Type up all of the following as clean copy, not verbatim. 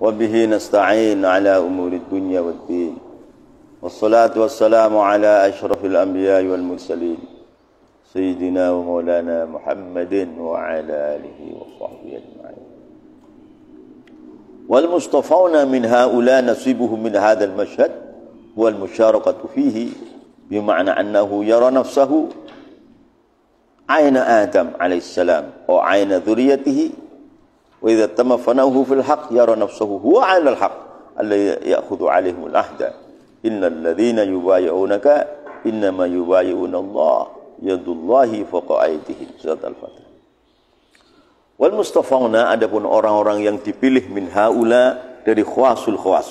وبه نستعين على أمور الدنيا والدين والصلاة والسلام على أشرف الأنبياء والمرسلين سيدنا ومولانا محمد وعلى آله وصحبه أجمعين. والمصطفون من هؤلاء نصيبهم من هذا المشهد هو المشاركة فيه، بمعنى أنه يرى نفسه عين آدم عليه السلام أو عين ذريته، وإذا تم فناؤه في الحق يرى نفسه هو عين الحق الذي يأخذ عليهم العهد. إن الذين يبايعونك إنما يبايعون الله يد الله فوق أيديهم. Surat Al-Fatihah. Wal mustafawna, adapun orang-orang yang dipilih min haula dari khawasul khawas.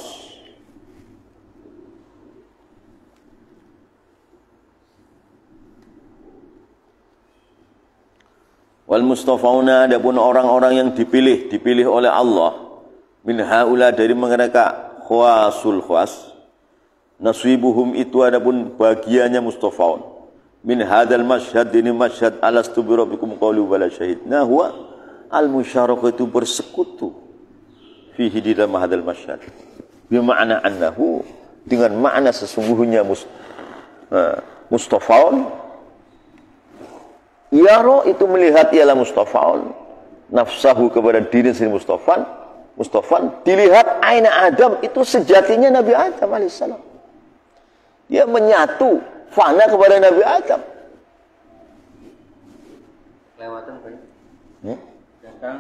Wal mustafawna, adapun orang-orang yang dipilih oleh Allah min haula dari mereka khawasul khawas. Nasibuhum itu adapun bagiannya mustafawun min hadal masyhad, ini masyhad alastu bi rabbikum qalu bala syahidna, huwa al-musyarakah, itu bersekutu fihi di dalam hadal masyhad, bermakna annahu, dengan makna sesungguhnya mustafawun. Yaro itu melihat, ialah mustafawun nafsahu, kepada diri sendiri mustafan dilihat aina Adam, itu sejatinya Nabi Adam alaihissalam. Dia menyatu fana kepada Nabi Adam. Kelewatan Pak. Datang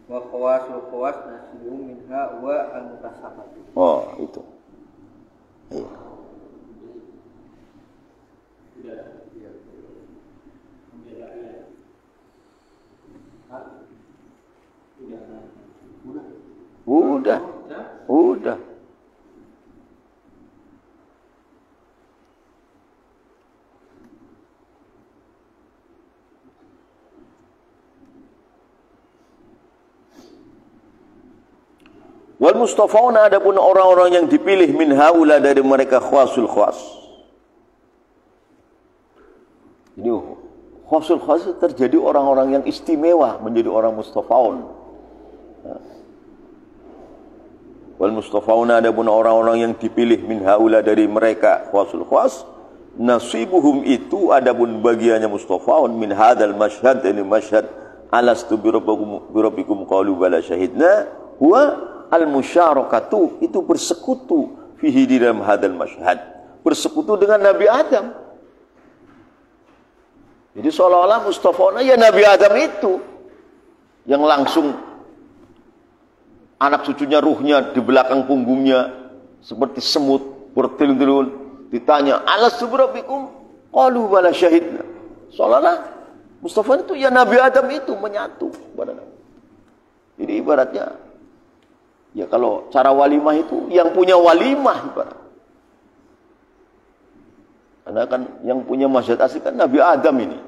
wa khawasul khawas nasibu minha wa al-mutasabatu. Oh, itu. Iya. Udah. Wal mustafawna, adapun orang-orang yang dipilih min haula dari mereka khawasul khawas. Ini khawasul khawas terjadi orang-orang yang istimewa menjadi orang mustafawun. Wal mustafawna, adapun orang-orang yang dipilih min haula dari mereka khawasul khawas, nasibuhum itu adapun bagiannya mustafawun min hadal masyhad, ini masyhad alastu bi rabbikum qalu bala syahidna, huwa al-musyarakatu, itu bersekutu fihi di dalam hadal masyhad, bersekutu dengan Nabi Adam. Jadi seolah-olah mustafawna ya Nabi Adam itu yang langsung anak cucunya, ruhnya di belakang punggungnya seperti semut bertelun-telun, ditanya alastu bi rabbikum qalu bala syahidna, seolah-olah mustafawna itu ya Nabi Adam itu menyatu kepada Nabi. Jadi ibaratnya ya kalau cara walimah itu yang punya walimah ibarat. Karena kan yang punya masyhad asli kan Nabi Adam ini.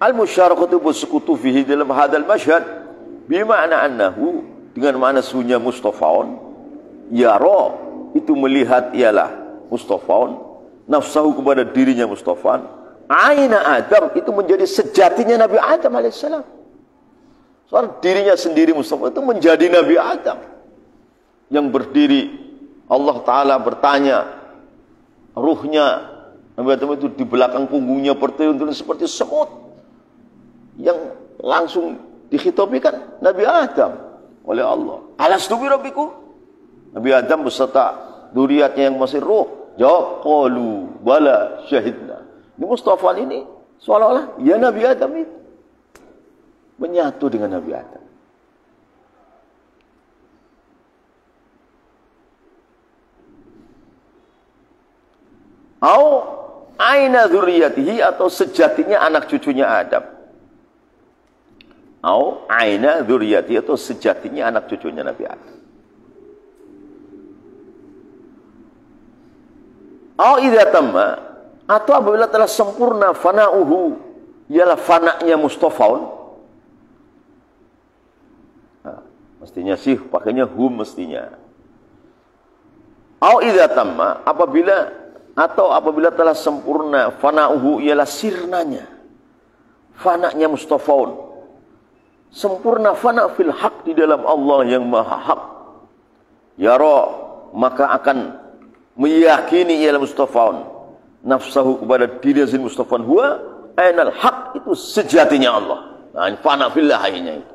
Al-musyarakatu bersekutu fihi dalam hadal masyhad, bima'na annahu, dengan makna sunya mustafawun, yara, itu melihat ialah mustafawun, nafsahu kepada dirinya mustafan, aina Adam, itu menjadi sejatinya Nabi Adam alaihissalam. Soal dirinya sendiri Mustafa itu menjadi Nabi Adam yang berdiri. Allah Ta'ala bertanya, ruhnya Nabi Adam itu di belakang punggungnya bertelun-telun seperti semut, yang langsung dikhitabikan Nabi Adam oleh Allah. Alastu bi rabbikum, Nabi Adam beserta dzurriyyatnya yang masih ruh jawab qalu bala syahidna. Ini Mustafa ini seolah-olah ya Nabi Adam itu menyatu dengan Nabi Adam. Au aina dzurriyyatihi, atau sejatinya anak cucunya Adam. Au aina dzurriyyatihi, atau sejatinya anak cucunya Nabi Adam. Au idza tamma, atau apabila telah sempurna fana'uhu, ialah fana'nya mustafawun. Nah, mestinya sih pakainya hum mestinya. Au idza tamma, apabila telah sempurna fana'uhu, ialah sirnanya fananya mustafaun. Sempurna fana fil haq di dalam Allah yang maha hak. Yara, maka akan meyakini ialah mustafaun. Nafsahu kepada diri sendiri mustafaun huwa ainal haq, itu sejatinya Allah. Nah, ini fana fillah akhirnya itu.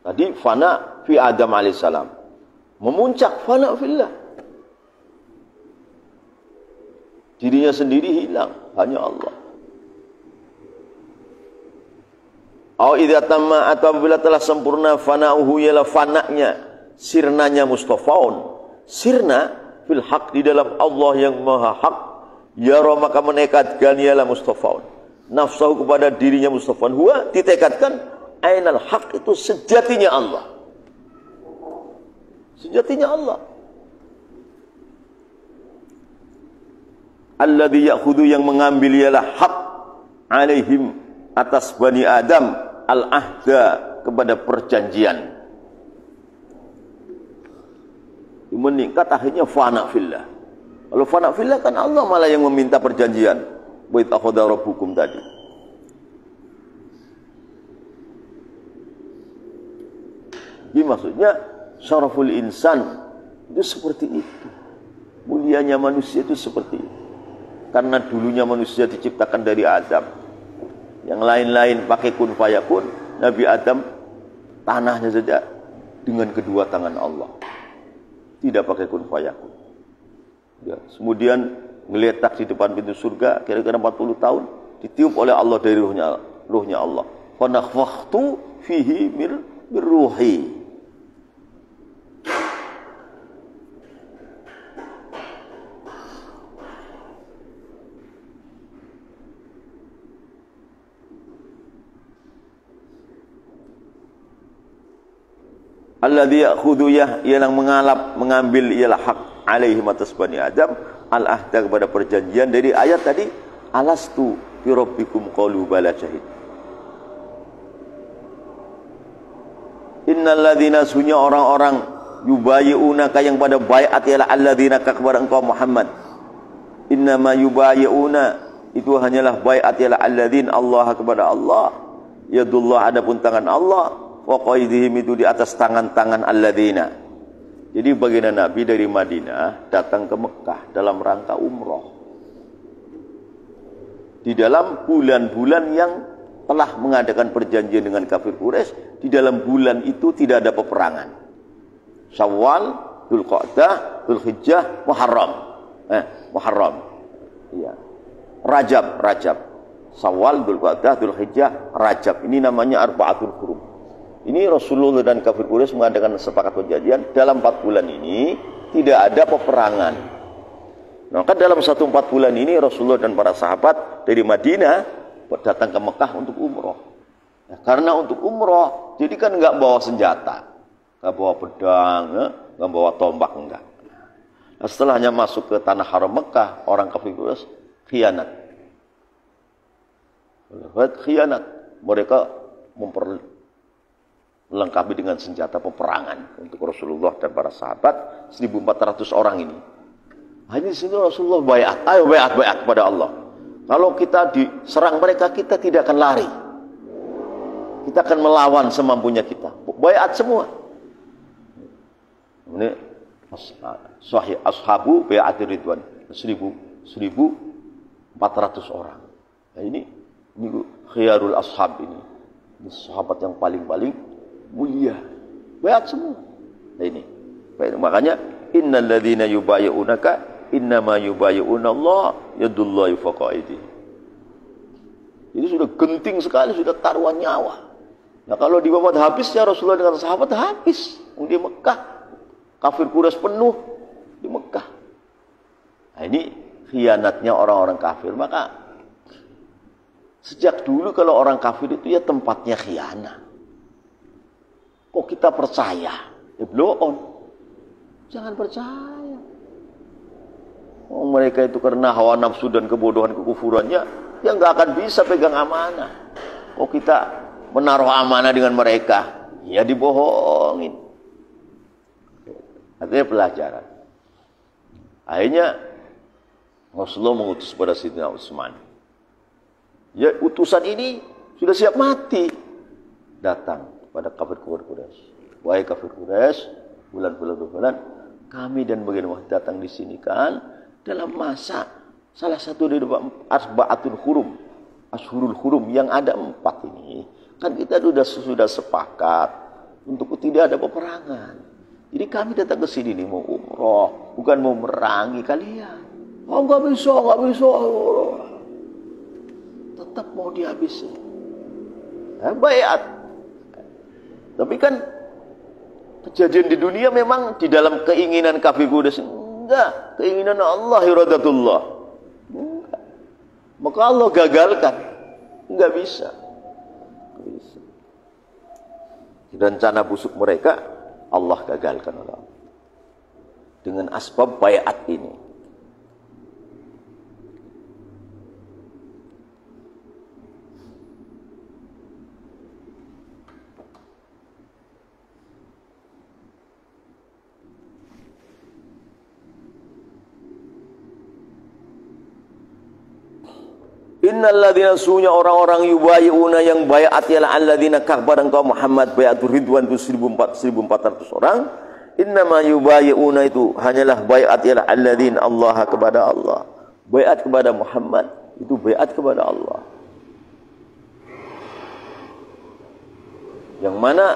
Tadi fana fi Adam alaihissalam. Memuncak fana fillah. Dirinya sendiri hilang, hanya Allah. Au idza tamma, atau apabila telah sempurna fana'uhu, ialah fana'nya, sirnanya mustafaun. Sirna fil haq di dalam Allah yang maha hak. Yara, maka menekatkan ialah mustafaun. Nafsahu kepada dirinya mustafaun huwa, ditekatkan ainal haq, itu sejatinya Allah. Sejatinya Allah. Alladzi ya'khudhu, yang mengambil ialah hak alaihim, atas Bani Adam, al-ahda, kepada perjanjian. Meningkat akhirnya fana fillah. Kalau fana fillah kan Allah malah yang meminta perjanjian. Wa idh akhadha rabbukum tadi. Jadi maksudnya syaraful insan itu seperti itu. Mulianya manusia itu seperti itu. Karena dulunya manusia diciptakan dari Adam. Yang lain-lain pakai kun fayakun. Nabi Adam tanahnya saja dengan kedua tangan Allah. Tidak pakai kun fayakun. Ya, kemudian ngeletak di depan pintu surga kira-kira 40 tahun, ditiup oleh Allah dari ruhnya Allah. Fa nafakhtu fihi mir ruhi. Alladzi ya'khudhu, yang mengambil ialah hak alaihim, atas Bani Adam, al-ahda, kepada perjanjian. Dari ayat tadi, alastu fi rabbikum qalu bala syahid. Innal ladzina, sunya orang-orang, yubayyi'unaka, yang pada baiat ialah alladzina, kepada engkau Muhammad. Innama yubayyi'una, itu hanyalah baiat ialah alladzina, Allah, kepada Allah. Yadullah, adapun tangan Allah. Wa qaidihim, itu di atas tangan-tangan alladzina. Jadi baginda Nabi dari Madinah datang ke Mekah dalam rangka umroh. Di dalam bulan-bulan yang telah mengadakan perjanjian dengan kafir Quraisy, di dalam bulan itu tidak ada peperangan. Syawal, Dzulqa'dah, Dzulhijjah, Muharram. Muharram. Iya. Rajab. Syawal, Dzulqa'dah, Dzulhijjah, Rajab. Ini namanya Arba'atul Hurum. Ini Rasulullah dan kafir Quraisy mengadakan sepakat perjanjian dalam 4 bulan ini tidak ada peperangan. Maka dalam 4 bulan ini Rasulullah dan para sahabat dari Madinah datang ke Mekah untuk umroh. Nah, karena untuk umroh, jadi kan nggak bawa senjata, nggak bawa pedang, nggak bawa tombak, enggak. Nah, setelahnya masuk ke tanah haram Mekah, orang kafir Quraisy khianat. Mereka melengkapi dengan senjata peperangan untuk Rasulullah dan para sahabat, 1.400 orang ini. Hanya di sini Rasulullah baiat, ayo baiat kepada Allah. Kalau kita diserang mereka, kita tidak akan lari. Kita akan melawan semampunya kita. Baiat semua. Ini sahih ashabu baiatir ridwan, 1.400 orang. Nah, ini khiyarul ashab ini sahabat yang paling mulia, baiat semua. Nah ini, makanya innal ladzina yubayyi'unaka innama yubayyi'una Allah yadullahi fawqa aydihim. Jadi sudah genting sekali, sudah taruhan nyawa. Nah kalau di Muhammad habis ya Rasulullah dengan sahabat habis di Mekah. Kafir Quraisy penuh di Mekah. Nah ini khianatnya orang-orang kafir. Maka sejak dulu kalau orang kafir itu ya tempatnya khianat. Kok kita percaya? Blow on. Jangan percaya. Oh, mereka itu karena hawa nafsu dan kebodohan kekufurannya, ya nggak akan bisa pegang amanah. Oh, kita menaruh amanah dengan mereka, ya dibohongin. Artinya pelajaran. Akhirnya Rasulullah mengutus pada Sayyidina Utsman. Ya, utusan ini sudah siap mati. Datang pada kafir Quraisy. Wahai kafir Quraisy, bulan, kami dan bagaimana datang di sini kan dalam masa salah satu dari Arba'atul Hurum, Ashhurul Hurum yang ada 4 ini. Kan kita sudah sepakat untuk tidak ada peperangan. Jadi kami datang ke sini nih mau umroh, bukan mau merangi kalian. Oh, nggak bisa. Tetap mau dihabisi. Bayat. Tapi kan kejadian di dunia memang di dalam keinginan kafir Quraisy. Enggak, keinginan Allah iradatullah. Enggak. Maka Allah gagalkan. Enggak bisa. Rencana busuk mereka Allah gagalkan oleh Allah. Dengan asbab bayat ini. Innalladzina sunya orang-orang yubayyi'una yang bayat ialah alladzina kabar engkau Muhammad bayatul ridwan itu 1400 orang. Innama yubayyi'una itu hanyalah bayat ialah alladzina Allah kepada Allah. Bayat kepada Muhammad itu bayat kepada Allah. Yang mana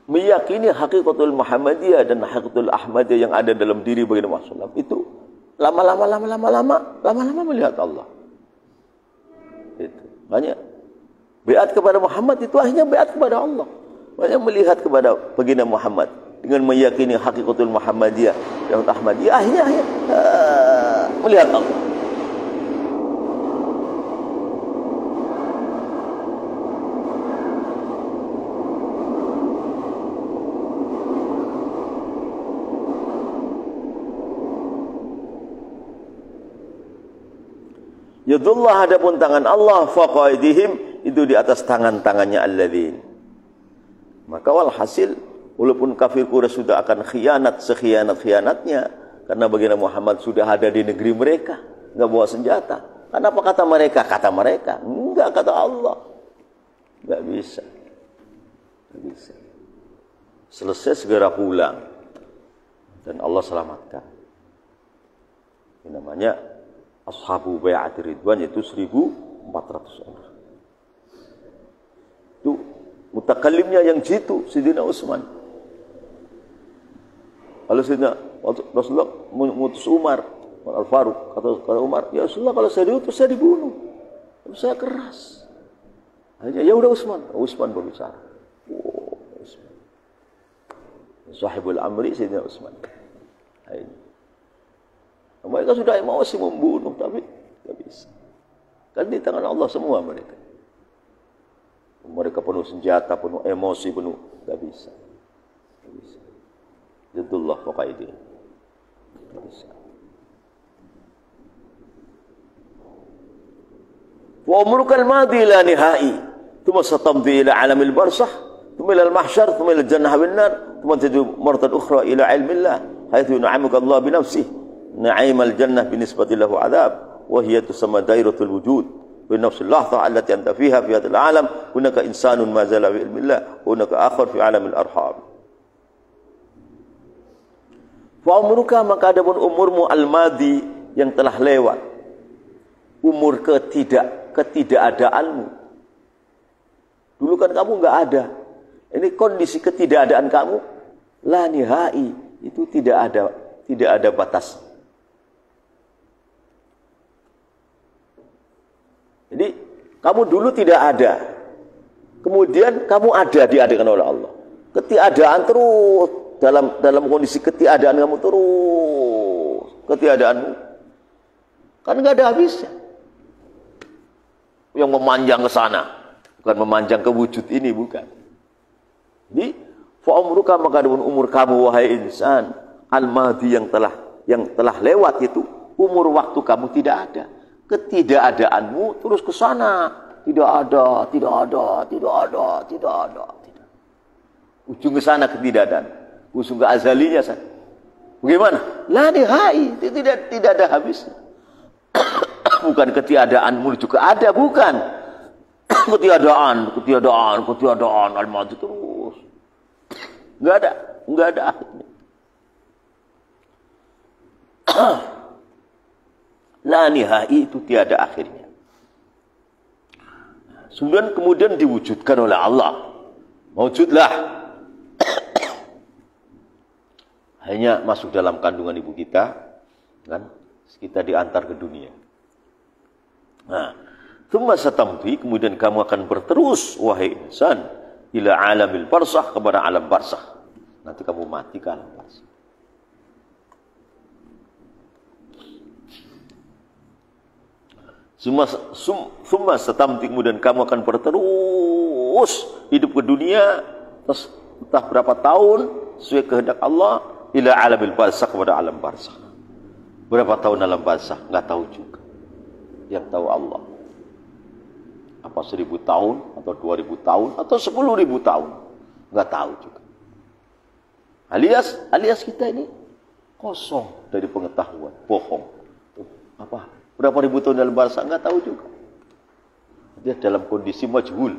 meyakini hakikatul Muhammadiyah dan hakikatul Ahmadiyah yang ada dalam diri baginda Rasulullah itu lama-lama melihat Allah. Itu. Banyak baiat kepada Muhammad itu akhirnya baiat kepada Allah. Banyak melihat kepada baginda Muhammad dengan meyakini hakikatul Muhammadiyah dan Ahmadiyah akhirnya melihat Allah. Yadullah adapun tangan Allah faqaidihim itu di atas tangan-tangannya alladzin. Maka walhasil walaupun kafir Quraisy sudah akan khianat sekhianat-khianatnya karena baginda Muhammad sudah ada di negeri mereka, enggak bawa senjata. Karena apa kata mereka? Kata mereka, enggak kata Allah. Enggak bisa. Enggak bisa. Selesai segera pulang. Dan Allah selamatkan. Ini namanya Ashabu Bai'at Ridwan itu 1400 orang. Itu mutakallimnya yang jitu Sayyidina Utsman. Kalau Sayyidina Rasulullah mengutus Umar Al-Faruq, kata Umar, ya Rasulullah kalau saya diutus saya dibunuh. Saya keras. Hanya ya udah Utsman berbicara. Oh, Utsman. Sahibul Amri Sayyidina Utsman. Mereka sudah emosi membunuh, tapi tidak bisa. Kan di tangan Allah semua mereka. Mereka penuh senjata, penuh emosi, penuh. Tidak bisa. Tidak bisa. Jadullah faqaidih. Tidak bisa. Wa umrukal madi la nihai. Thumma satamdi ila alamil barsah. Thumma ila al-mahsyar. Thumma ila al-jannah bin nar. Thumma tajidu martan ukhra ila ilmillah. Haythu yuna'imuka Allah binafsih. Na'im al-jannah binisbati lahu adab wa hiya tusamma dairatul wujud bi nafsi al-lahdha allati anta fiha fi hadzal alam hunaka insanun ma zala bi ilmillah hunaka akhar fi alamil arham fa umruka maka adapun umurmu al-madi yang telah lewat umur ketidakadaanmu dulu kan kamu enggak ada ini kondisi ketidakadaan kamu la nihai itu tidak ada batas. Jadi kamu dulu tidak ada, kemudian kamu ada diadakan oleh Allah. Ketiadaan terus dalam kondisi ketiadaan kamu terus ketiadaanmu kan nggak ada habisnya. Yang memanjang ke sana, bukan memanjang ke wujud ini bukan. Jadi fa umruka maka dengan umur kamu wahai insan al-madi yang telah lewat itu umur waktu kamu tidak ada. Ketidakadaanmu terus ke sana. Tidak ada. Ujung ke sana ketidakadaan. Ujung ke azalinya sana. Bagaimana? La nihai, tidak ada habisnya. Bukan ketiadaan menuju ke ada, bukan. Ketiadaan, al-madu terus. Enggak ada akhirnya. La nihai itu tiada akhirnya. Kemudian diwujudkan oleh Allah. Mawujudlah. Hanya masuk dalam kandungan ibu kita, kan? Kita diantar ke dunia. Nah, thumma satamdi, kemudian kamu akan berterus, wahai insan, ila alamil barzakh, kepada alam barzakh. Nanti kamu mati ke alam barzakh. Thumma satamdi, kemudian kamu akan berterus hidup ke dunia, terus entah berapa tahun sesuai kehendak Allah, ila alamil barzakh, kepada alam barzakh. Berapa tahun alam barzakh? Enggak tahu juga. Yang tahu Allah. Apa 1000 tahun atau 2000 tahun atau 10.000 tahun? Enggak tahu juga. Alias kita ini kosong dari pengetahuan, bohong. Apa? Berapa ribu tahun dalam barzakh? Enggak tahu juga. Dia dalam kondisi majhul.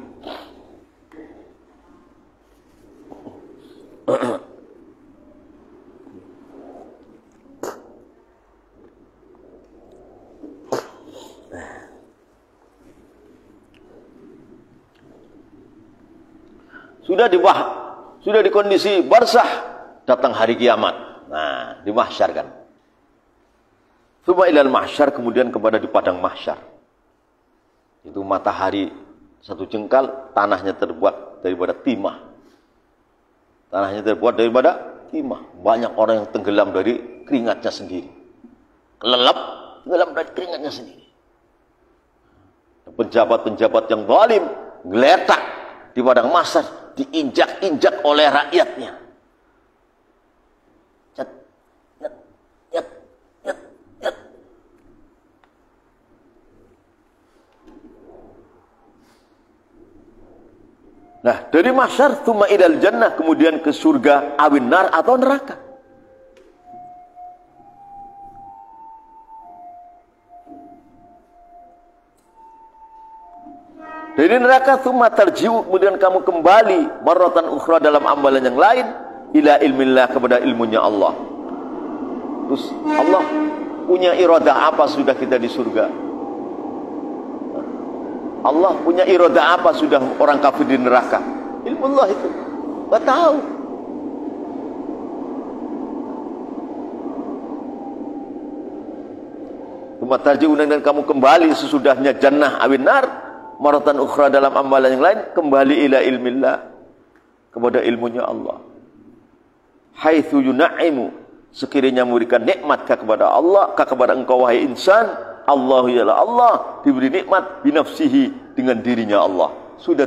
Sudah di kondisi barzakh, datang hari kiamat. Nah, di mahsyar kan. Tsumma ilal mahsyar, kemudian kepada di padang mahsyar. Itu matahari satu jengkal, tanahnya terbuat daripada timah. Tanahnya terbuat daripada timah. Banyak orang yang tenggelam dari keringatnya sendiri. Kelelap, tenggelam dari keringatnya sendiri. Penjabat-penjabat yang zalim geletak di padang mahsyar, diinjak-injak oleh rakyatnya. Cet, cet, cet, cet, cet. Nah, dari mahsyar tsumma ilal jannah, kemudian ke surga awin nar atau neraka. Dari neraka tsumma tarji'u, kemudian kamu kembali marratan ukhra dalam amalan yang lain, ila ilmillah, kepada ilmunya Allah. Terus Allah punya iradah apa sudah kita di surga? Allah punya iradah apa sudah orang kafir di neraka? Ilmu Allah itu enggak tahu. Tsumma tarji'u, dan kamu kembali sesudahnya jannah awin nar maratan ukhra dalam amalan yang lain, kembali ila ilmillah, kepada ilmunya Allah. Haitsu yunaimu, sekiranya memberikan nikmat kepada Allah, kepada engkau wahai insan, Allah ialah Allah, diberi nikmat binafsihi, dengan dirinya Allah. Sudah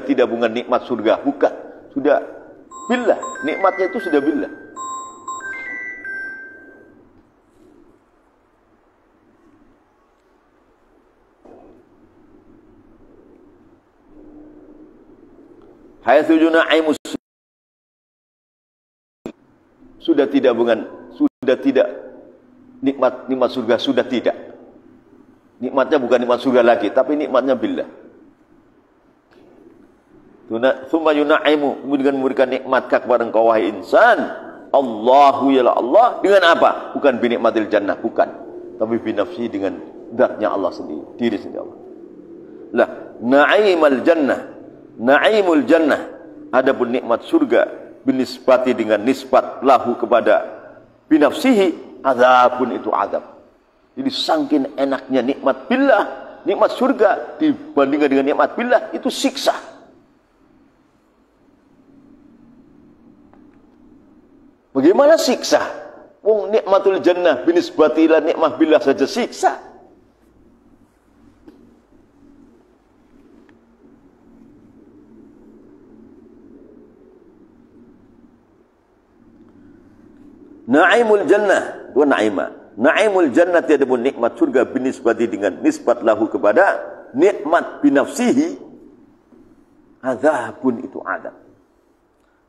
tidak bukan nikmat surga, bukan. Sudah billah, nikmatnya itu sudah billah. Haitsu yunaimu, sudah tidak nikmat surga, sudah tidak. Nikmatnya bukan nikmat surga lagi, tapi nikmatnya billah. Tsumma yunaimu, kemudian memberikan nikmat kepada engkau wahai insan, Allahu yalah Allah, dengan apa? Bukan binikmatil jannah, bukan, tapi binafsi, dengan zatnya Allah sendiri, diri sendiri Allah. Lah, naimul jannah, adapun nikmat surga, binisbati, dengan nisbat lahu, kepada binafsihi, azabun, itu azab. Jadi saking enaknya nikmat billah, nikmat surga dibandingkan dengan nikmat billah, itu siksa. Bagaimana siksa? Wong nikmatul jannah binisbati ila nikmah billah saja siksa. Naimul jannah wa naima. Naimul jannah, tiada pun nikmat surga, binisbati, dengan nisbat lahu, kepada nikmat binafsihi, azabun, itu adab.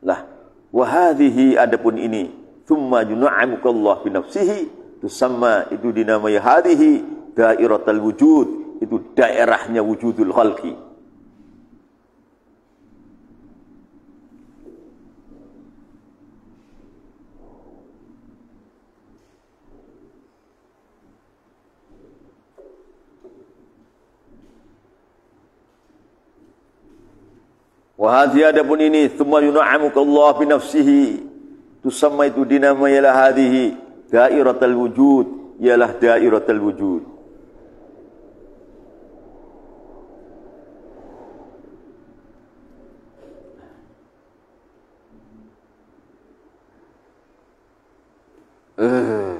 Lah, wa hadhihi, adapun ini, thumma yun'amuka Allah bi nafsihi, tusamma, itu dinamai hadhihi dairatul wujud, itu daerahnya wujudul khalqi. Wahai adapun ini, thumma yun'amuka Allah bi nafsihi, tusamma, itu dinamai hadhihi dairatul wujud, ialah dairatul wujud. Uh.